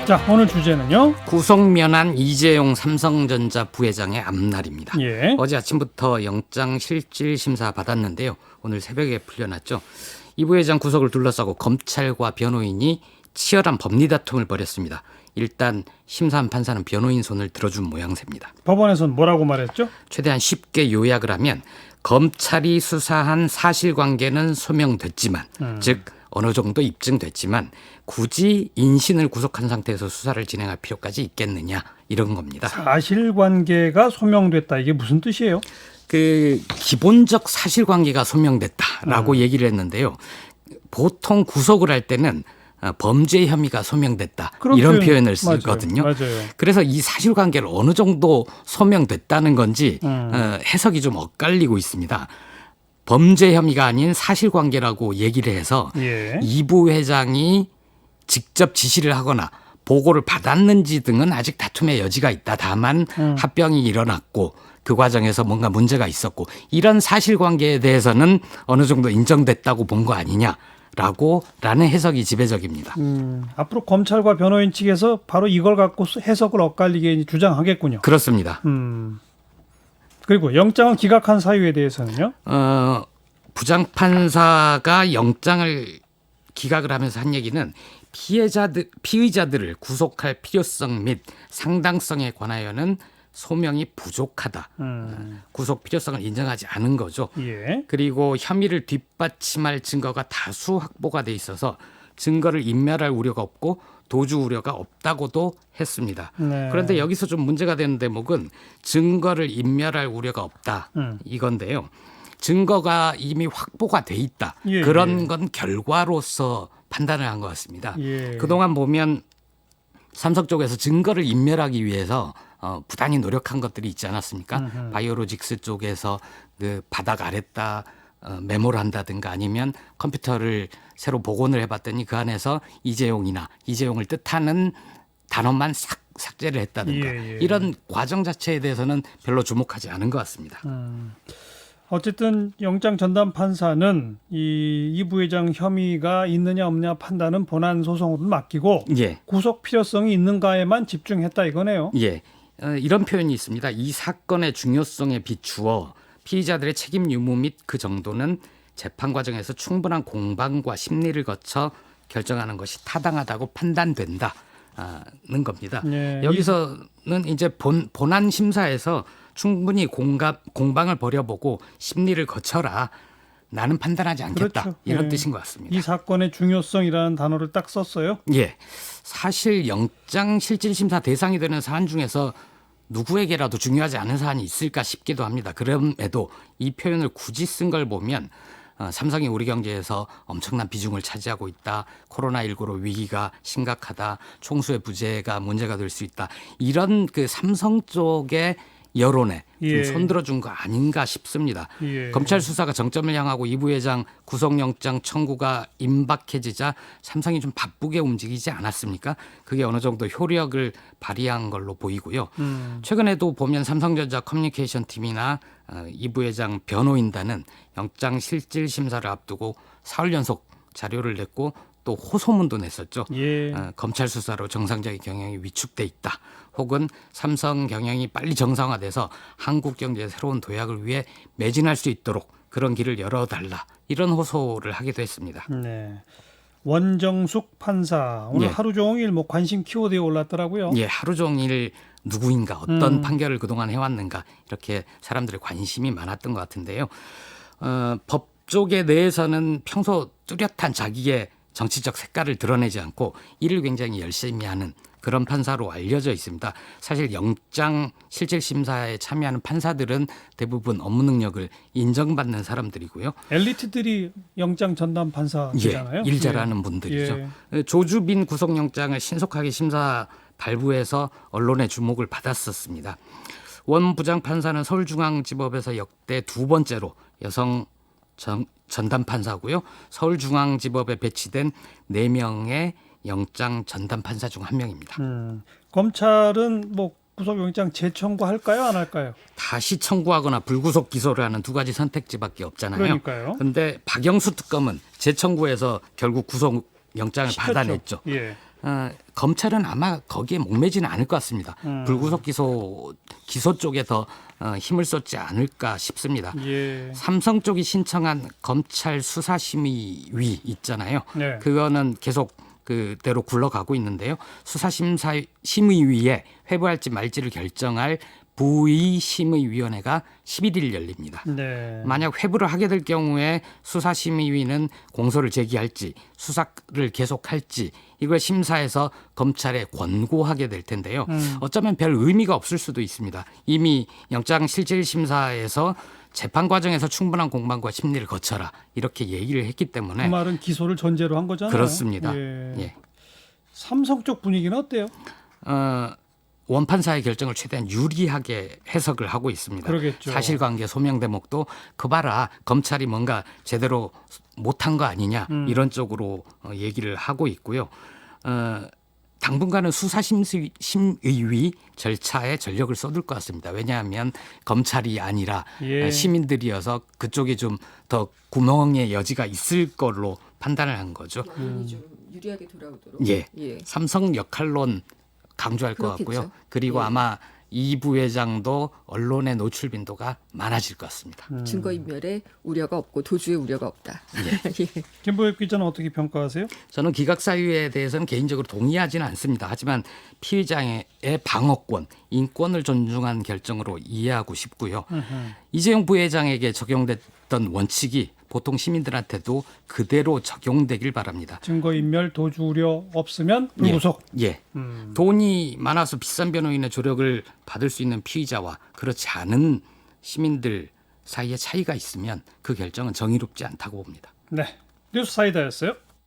자, 오늘 주제는요. 구속면한 이재용 삼성전자 부회장의 앞날입니다. 예. 어제 아침부터 영장실질심사 받았는데요. 오늘 새벽에 풀려났죠. 이 부회장 구속을 둘러싸고 검찰과 변호인이 치열한 법리 다툼을 벌였습니다. 일단 심사한 판사는 변호인 손을 들어준 모양새입니다. 법원에서는 뭐라고 말했죠? 최대한 쉽게 요약을 하면 검찰이 수사한 사실관계는 소명됐지만 즉 어느 정도 입증됐지만 굳이 인신을 구속한 상태에서 수사를 진행할 필요까지 있겠느냐 이런 겁니다. 사실관계가 소명됐다. 이게 무슨 뜻이에요? 그 기본적 사실관계가 소명됐다라고 얘기를 했는데요. 보통 구속을 할 때는 범죄 혐의가 소명됐다 이런 표현을 쓰거든요. 맞아요. 그래서 이 사실관계를 어느 정도 소명됐다는 건지 해석이 좀 엇갈리고 있습니다. 범죄 혐의가 아닌 사실관계라고 얘기를 해서 예. 이 부회장이 직접 지시를 하거나 보고를 받았는지 등은 아직 다툼의 여지가 있다. 다만 합병이 일어났고 그 과정에서 뭔가 문제가 있었고 이런 사실관계에 대해서는 어느 정도 인정됐다고 본 거 아니냐라는 해석이 지배적입니다. 앞으로 검찰과 변호인 측에서 바로 이걸 갖고 해석을 엇갈리게 주장하겠군요. 그렇습니다. 그리고 영장을 기각한 사유에 대해서는요? 부장판사가 영장을 기각을 하면서 한 얘기는 피의자들을 구속할 필요성 및 상당성에 관하여는 소명이 부족하다. 구속 필요성을 인정하지 않은 거죠. 예. 그리고 혐의를 뒷받침할 증거가 다수 확보가 돼 있어서 증거를 인멸할 우려가 없고 도주 우려가 없다고도 했습니다. 네. 그런데 여기서 좀 문제가 되는 대목은 증거를 인멸할 우려가 없다 이건데요. 증거가 이미 확보가 돼 있다. 예, 그런 건 결과로서 판단을 한 것 같습니다. 예. 그동안 보면 삼성 쪽에서 증거를 인멸하기 위해서 부단히 노력한 것들이 있지 않았습니까? 바이오로직스 쪽에서 그 바닥 아랬다 메모를 한다든가 아니면 컴퓨터를 새로 복원을 해봤더니 그 안에서 이재용을 뜻하는 단어만 삭제를 했다든가 예. 이런 과정 자체에 대해서는 별로 주목하지 않은 것 같습니다. 어쨌든 영장 전담 판사는 이 부회장 혐의가 있느냐 없느냐 판단은 본안 소송으로 맡기고 예. 구속 필요성이 있는가에만 집중했다 이거네요. 예. 이런 표현이 있습니다. 이 사건의 중요성에 비추어 피의자들의 책임 유무 및 그 정도는 재판 과정에서 충분한 공방과 심리를 거쳐 결정하는 것이 타당하다고 판단된다는 겁니다. 예. 여기서는 이제 본안 심사에서 충분히 공방을 벌여보고 심리를 거쳐라. 나는 판단하지 않겠다. 그렇죠. 이런 예. 뜻인 것 같습니다. 이 사건의 중요성이라는 단어를 딱 썼어요. 예, 사실 영장실질심사 대상이 되는 사안 중에서 누구에게라도 중요하지 않은 사안이 있을까 싶기도 합니다. 그럼에도 이 표현을 굳이 쓴 걸 보면 삼성이 우리 경제에서 엄청난 비중을 차지하고 있다. 코로나19로 위기가 심각하다. 총수의 부재가 문제가 될 수 있다. 이런 그 삼성 쪽의 여론에 예. 좀 손들어준 거 아닌가 싶습니다. 예. 검찰 수사가 정점을 향하고 이 부회장 구속영장 청구가 임박해지자 삼성이 좀 바쁘게 움직이지 않았습니까? 그게 어느 정도 효력을 발휘한 걸로 보이고요. 최근에도 보면 삼성전자 커뮤니케이션 팀이나 이 부회장 변호인단은 영장실질심사를 앞두고 사흘 연속 자료를 냈고 또 호소문도 냈었죠. 예. 검찰 수사로 정상적인 경영이 위축돼 있다. 혹은 삼성 경영이 빨리 정상화돼서 한국 경제의 새로운 도약을 위해 매진할 수 있도록 그런 길을 열어달라. 이런 호소를 하기도 했습니다. 네. 원정숙 판사 오늘 예. 하루 종일 관심 키워드에 올랐더라고요. 예, 하루 종일 누구인가 어떤 판결을 그동안 해왔는가 이렇게 사람들의 관심이 많았던 것 같은데요. 법 쪽에 대해서는 평소 뚜렷한 자기의 정치적 색깔을 드러내지 않고 일을 굉장히 열심히 하는 그런 판사로 알려져 있습니다. 사실 영장 실질심사에 참여하는 판사들은 대부분 업무 능력을 인정받는 사람들이고요. 엘리트들이 영장 전담 판사잖아요. 일 잘하는 분들이죠. 조주빈 구속영장을 신속하게 심사 발부해서 언론의 주목을 받았었습니다. 원 부장판사는 서울중앙지법에서 역대 두 번째로 여성 전담 판사고요. 서울중앙지법에 배치된 4명의 영장 전담 판사 중 한 명입니다. 검찰은 구속영장 재청구할까요? 안 할까요? 다시 청구하거나 불구속 기소를 하는 두 가지 선택지밖에 없잖아요. 그러니까요. 그런데 박영수 특검은 재청구해서 결국 구속영장을 시켰죠. 받아냈죠. 예. 검찰은 아마 거기에 목매지는 않을 것 같습니다. 불구속 기소 쪽에 더 힘을 쏟지 않을까 싶습니다. 예. 삼성 쪽이 신청한 검찰 수사심의위 있잖아요. 네. 그거는 계속 그대로 굴러가고 있는데요. 수사심의위에 회부할지 말지를 결정할 부의심의위원회가 11일 열립니다. 네. 만약 회부를 하게 될 경우에 수사심의위는 공소를 제기할지 수사를 계속할지 이걸 심사해서 검찰에 권고하게 될 텐데요. 어쩌면 별 의미가 없을 수도 있습니다. 이미 영장실질심사에서 재판 과정에서 충분한 공방과 심리를 거쳐라 이렇게 얘기를 했기 그 때문에 말은 기소를 전제로 한 거잖아요. 그렇습니다. 예. 예. 삼성 쪽 분위기는 어때요? 원판사의 결정을 최대한 유리하게 해석을 하고 있습니다. 그러겠죠. 사실관계 소명 대목도 그 봐라 검찰이 뭔가 제대로 못한 거 아니냐 이런 쪽으로 얘기를 하고 있고요. 당분간은 수사심의위 절차에 전력을 쏟을 것 같습니다. 왜냐하면 검찰이 아니라 예. 시민들이어서 그쪽에 좀 더 구멍의 여지가 있을 걸로 판단을 한 거죠. 여론이 좀 유리하게 돌아오도록. 예. 예. 삼성 역할론 강조할 것 그렇겠죠. 같고요. 그리고 예. 아마 이 부회장도 언론의 노출 빈도가 많아질 것 같습니다. 증거인멸에 우려가 없고 도주에 우려가 없다. 예. 김보엽 기자는 어떻게 평가하세요? 저는 기각사유에 대해서는 개인적으로 동의하지는 않습니다. 하지만 피의자의 방어권, 인권을 존중한 결정으로 이해하고 싶고요. 이재용 부회장에게 적용됐던 원칙이 보통 시민들한테도 그대로 적용되길 바랍니다. 증거인멸 도주 우려 없으면 불구속. 예. 돈이 많아서 비싼 변호인의 조력을 받을 수 있는 피의자와 그렇지 않은 시민들 사이에 차이가 있으면 그 결정은 정의롭지 않다고 봅니다. 네. 뉴스 사이다였어요.